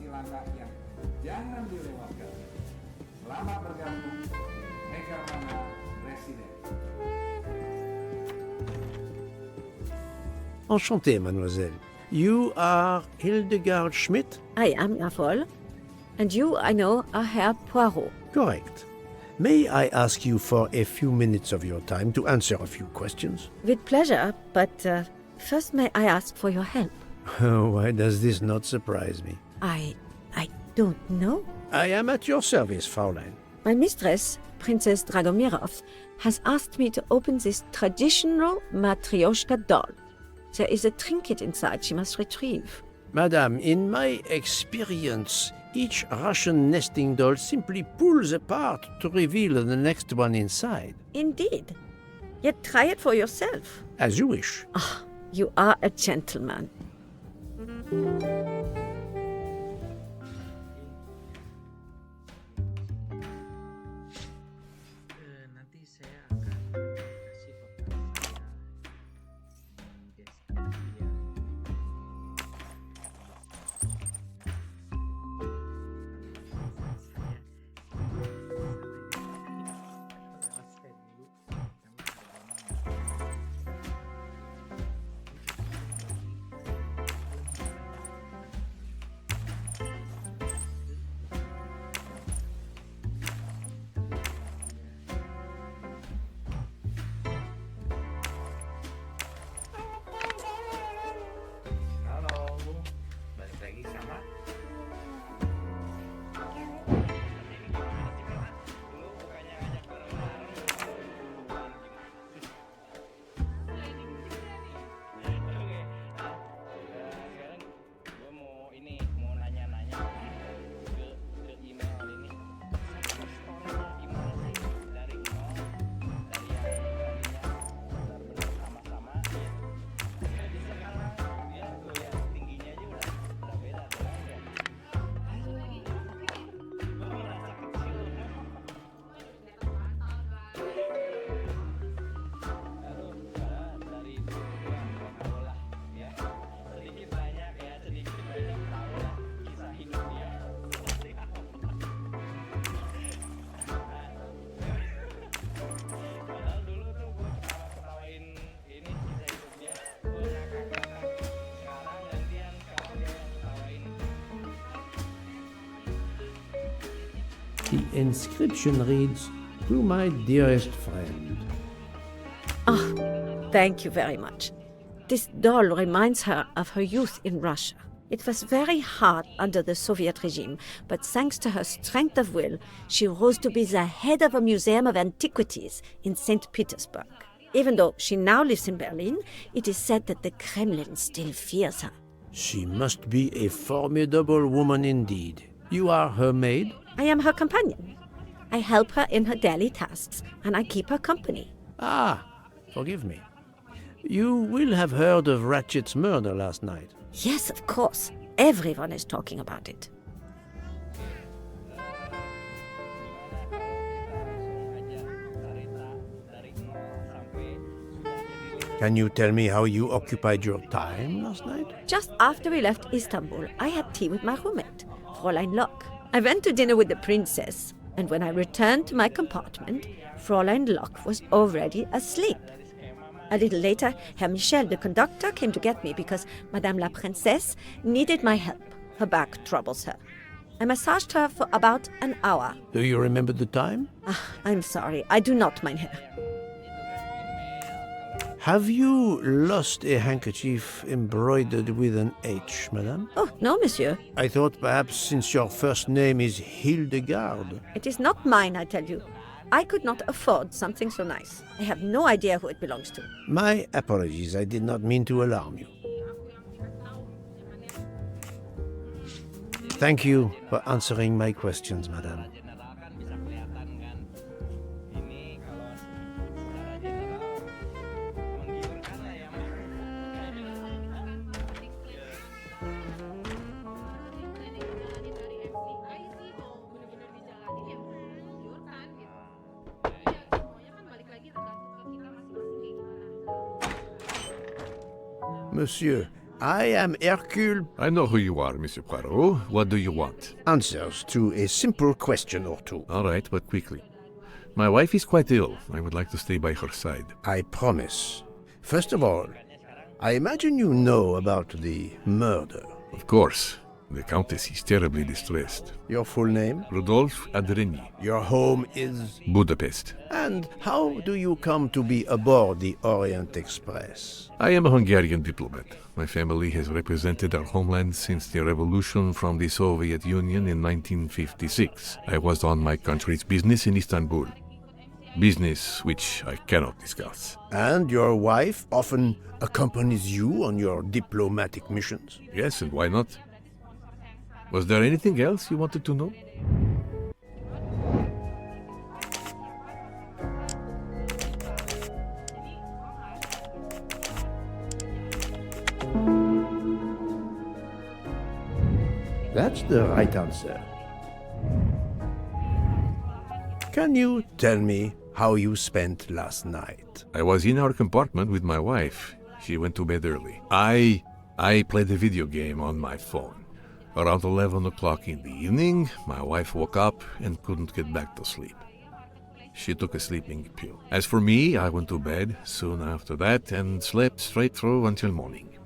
langkah yang jangan dilewatkan. Selamat bergabung, Megamana Resident. Enchanté, mademoiselle. You are Hildegard Schmidt? I am, Jawohl. And you, I know, are Herr Poirot. Correct. May I ask you for a few minutes of your time to answer a few questions? With pleasure, but first may I ask for your help? Why does this not surprise me? I don't know. I am at your service, Fraulein. My mistress, Princess Dragomirov, has asked me to open this traditional Matryoshka doll. There is a trinket inside she must retrieve. Madame, in my experience, each Russian nesting doll simply pulls apart to reveal the next one inside. Indeed. Yet try it for yourself. As you wish. Ah, you are a gentleman. Nanti saya akan kasih foto saya di The inscription reads, "To my dearest friend." Thank you very much. This doll reminds her of her youth in Russia. It was very hard under the Soviet regime, but thanks to her strength of will, she rose to be the head of a museum of antiquities in St. Petersburg. Even though she now lives in Berlin, it is said that the Kremlin still fears her. She must be a formidable woman indeed. You are her maid? I am her companion. I help her in her daily tasks, and I keep her company. Ah, forgive me. You will have heard of Ratchet's murder last night. Yes, of course. Everyone is talking about it. Can you tell me how you occupied your time last night? Just after we left Istanbul, I had tea with my roommate, Fräulein Locke. I went to dinner with the princess, and when I returned to my compartment, Fräulein Locke was already asleep. A little later, Herr Michel, the conductor, came to get me because Madame la Princesse needed my help. Her back troubles her. I massaged her for about an hour. Do you remember the time? I'm sorry, I do not, mein Herr. Have you lost a handkerchief embroidered with an H, madame? Oh, no, monsieur. I thought perhaps since your first name is Hildegard. It is not mine, I tell you. I could not afford something so nice. I have no idea who it belongs to. My apologies, I did not mean to alarm you. Thank you for answering my questions, madame. Monsieur, I am Hercule. I know who you are, Monsieur Poirot. What do you want? Answers to a simple question or two. All right, but quickly. My wife is quite ill. I would like to stay by her side. I promise. First of all, I imagine you know about the murder. Of course. The Countess is terribly distressed. Your full name? Rodolphe Adreny, Your home is? Budapest. And how do you come to be aboard the Orient Express? I am a Hungarian diplomat. My family has represented our homeland since the revolution from the Soviet Union in 1956. I was on my country's business in Istanbul. Business which I cannot discuss. And your wife often accompanies you on your diplomatic missions? Yes, and why not? Was there anything else you wanted to know? That's the right answer. Can you tell me how you spent last night? I was in our compartment with my wife. She went to bed early. I played a video game on my phone. Around 11 o'clock in the evening, my wife woke up and couldn't get back to sleep. She took a sleeping pill. As for me, I went to bed soon after that and slept straight through until morning.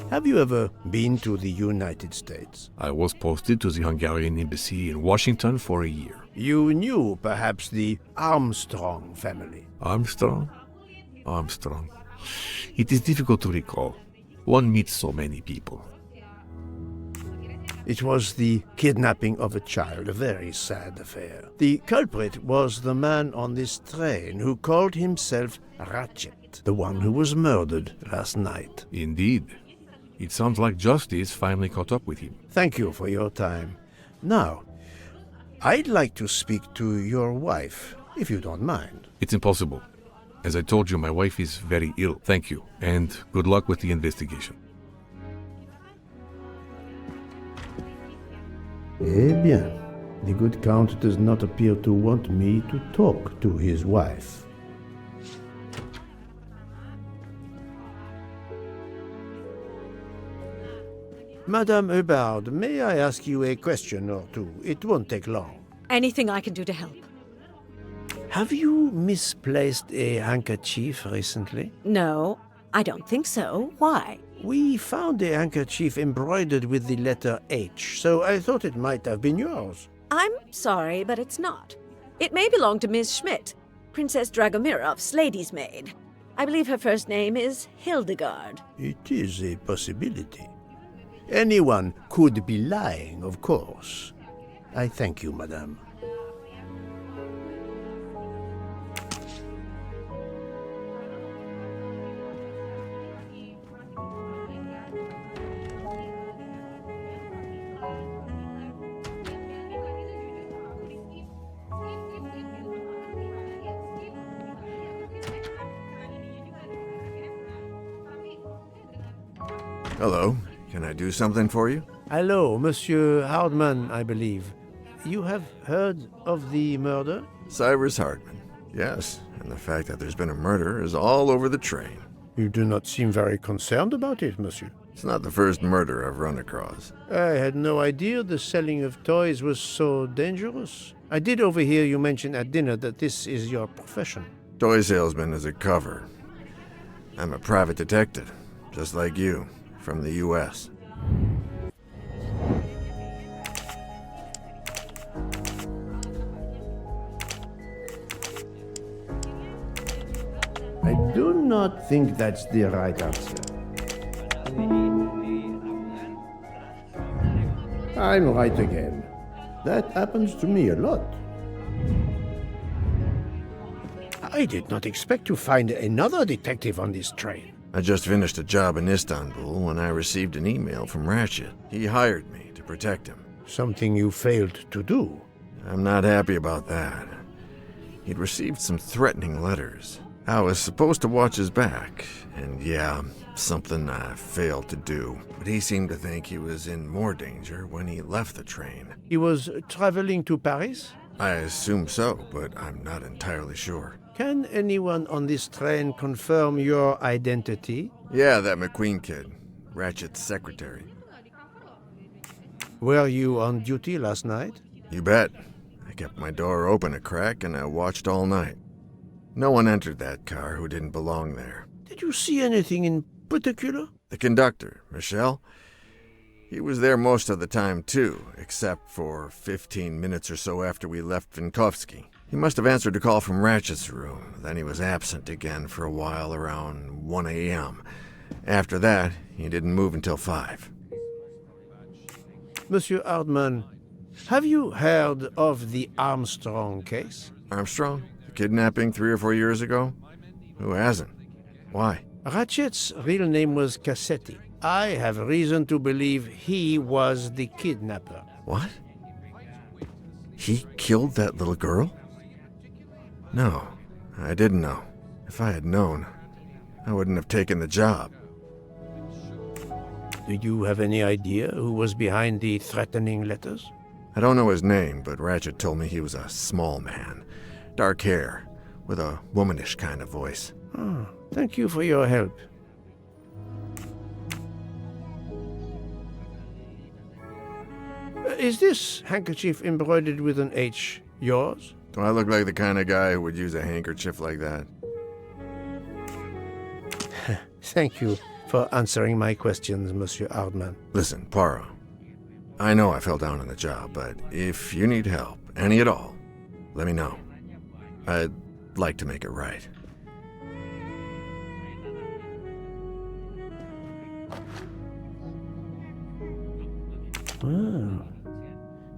Have you ever been to the United States? I was posted to the Hungarian embassy in Washington for a year. You knew perhaps the Armstrong family. Armstrong? Armstrong. It is difficult to recall. One meets so many people. It was the kidnapping of a child, a very sad affair. The culprit was the man on this train who called himself Ratchet, the one who was murdered last night. Indeed. It sounds like justice finally caught up with him. Thank you for your time. Now, I'd like to speak to your wife, if you don't mind. It's impossible. As I told you, my wife is very ill. Thank you, and good luck with the investigation. Eh bien, the good Count does not appear to want me to talk to his wife. Madame Hubbard, may I ask you a question or two? It won't take long. Anything I can do to help? Have you misplaced a handkerchief recently? No, I don't think so. Why? We found a handkerchief embroidered with the letter H, so I thought it might have been yours. I'm sorry, but it's not. It may belong to Miss Schmidt, Princess Dragomirov's lady's maid. I believe her first name is Hildegard. It is a possibility. Anyone could be lying, of course. I thank you, madame. Hello. Can I do something for you? Hello, Monsieur Hardman, I believe. You have heard of the murder? Cyrus Hardman. Yes, and the fact that there's been a murder is all over the train. You do not seem very concerned about it, monsieur. It's not the first murder I've run across. I had no idea the selling of toys was so dangerous. I did overhear you mention at dinner that this is your profession. Toy salesman is a cover. I'm a private detective, just like you, from the U.S. I do not think that's the right answer. I'm right again. That happens to me a lot. I did not expect to find another detective on this train. I just finished a job in Istanbul when I received an email from Ratchet. He hired me to protect him. Something you failed to do. I'm not happy about that. He'd received some threatening letters. I was supposed to watch his back, and yeah, something I failed to do. But he seemed to think he was in more danger when he left the train. He was traveling to Paris? I assume so, but I'm not entirely sure. Can anyone on this train confirm your identity? Yeah, that McQueen kid. Ratchet's secretary. Were you on duty last night? You bet. I kept my door open a crack and I watched all night. No one entered that car who didn't belong there. Did you see anything in particular? The conductor, Michel, he was there most of the time too, except for 15 minutes or so after we left Vinkovsky. He must have answered a call from Ratchet's room, then he was absent again for a while around 1 a.m. After that, he didn't move until 5. Monsieur Hardman, have you heard of the Armstrong case? Armstrong? The kidnapping 3 or 4 years ago? Who hasn't? Why? Ratchet's real name was Cassetti. I have reason to believe he was the kidnapper. What? He killed that little girl? No, I didn't know. If I had known, I wouldn't have taken the job. Do you have any idea who was behind the threatening letters? I don't know his name, but Ratchet told me he was a small man. Dark hair, with a womanish kind of voice. Oh, thank you for your help. Is this handkerchief embroidered with an H yours? Do I look like the kind of guy who would use a handkerchief like that? Thank you for answering my questions, Monsieur Hardman. Listen, Poirot. I know I fell down on the job, but if you need help, any at all, let me know. I'd like to make it right. Well,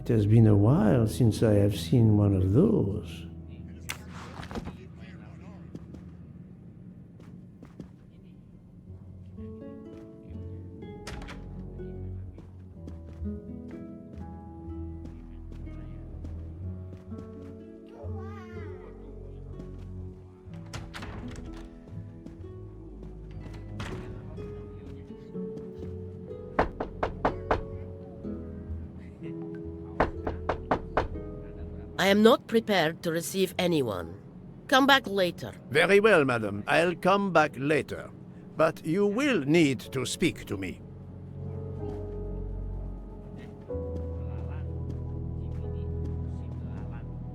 it has been a while since I have seen one of those. I am not prepared to receive anyone. Come back later. Very well, madam. I'll come back later. But you will need to speak to me.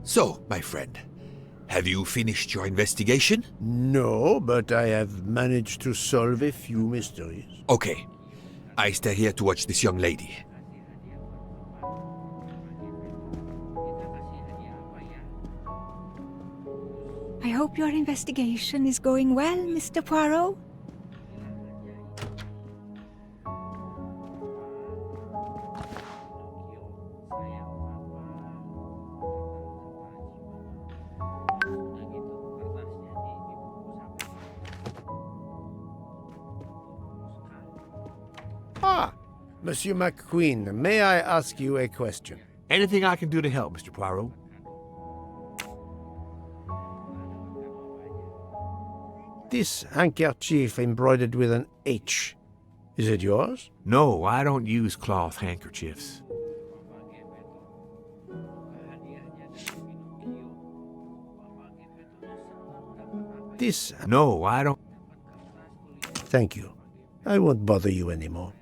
So, my friend, have you finished your investigation? No, but I have managed to solve a few mysteries. Okay. I stay here to watch this young lady. I hope your investigation is going well, Mr. Poirot. Ah, Monsieur McQueen, may I ask you a question? Anything I can do to help, Mr. Poirot? This handkerchief embroidered with an H, is it yours? No, I don't use cloth handkerchiefs. This... No, I don't... Thank you. I won't bother you anymore.